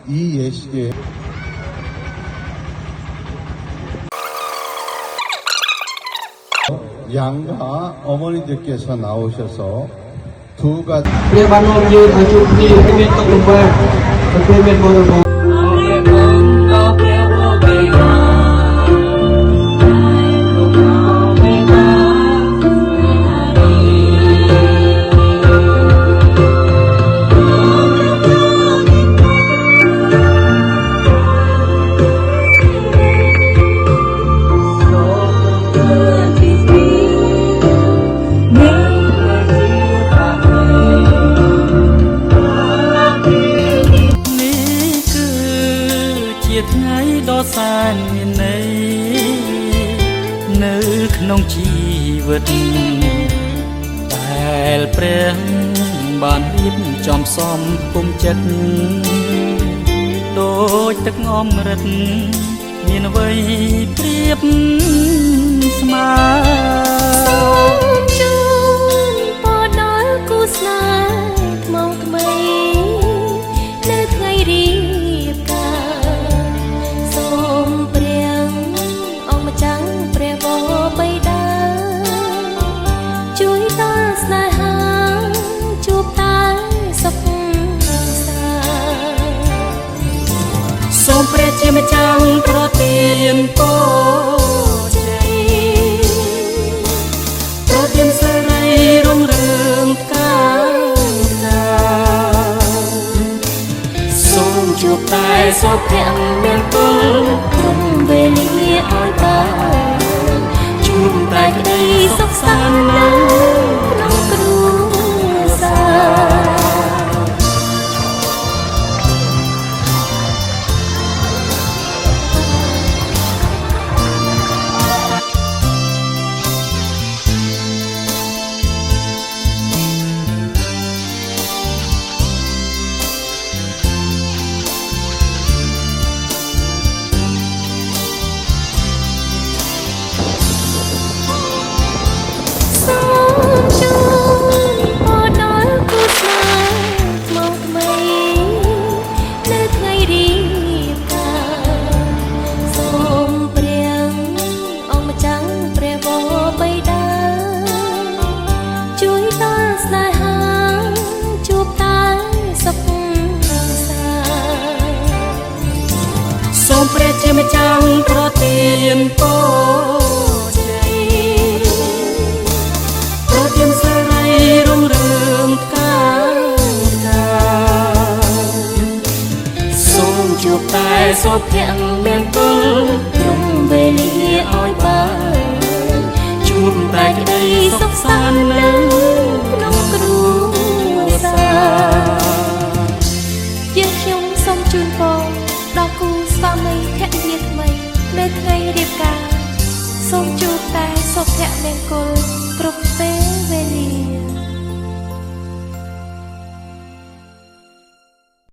이 예식에 양가 어머니들께서 나오셔서 두 가지 ព្រះបាននាំយើងឲ្យជួបគ្នាគ្មានទុក្ខលំបាកប្រពៃមានបរិបូរណ៍ ថ្ងៃដ៏សែនមានន័យនៅក្នុងជីវិតដែលព្រះបានរៀបចំសំគុំចិត្តដូចទឹកងំរិតមានអ្វីប្រៀបស្មើជូនពរដល់គូស្នេហ៍ថ្មថ្មីនៅថ្ងៃរៀបការសូមព្រះអង្គម្ចាស់ព្រះបបិតាជួយដល់ស្នេហាជួបតែសុខសាន្តសូមព្រះជាម្ចាស់ប្រទានពរជ័យប្រទានសេរីរុងរឿងការសូមជួបតែសុភមង្គលក្នុងវេលាឲ្យបានជួបតែក្តីសុខសាន្តនៅក្នុងគ្រួសារ សូមព្រះជាម្ចាស់ប្រទានពរជ័យប្រទានសេរីរុងរឿងការសូមជួបតែសុភមង្គលក្នុងវេលាឲ្យបានជួបតែក្តីសុខសាន្តនៅក្នុងគ្រួសារយើងខ្ញុំសូមជូនពរដល់គូស្វាមីភរិយាថ្មីនៅថ្ងៃរៀបការសូមជួបតែសុភមង្គលគ្រប់ពេលវេលា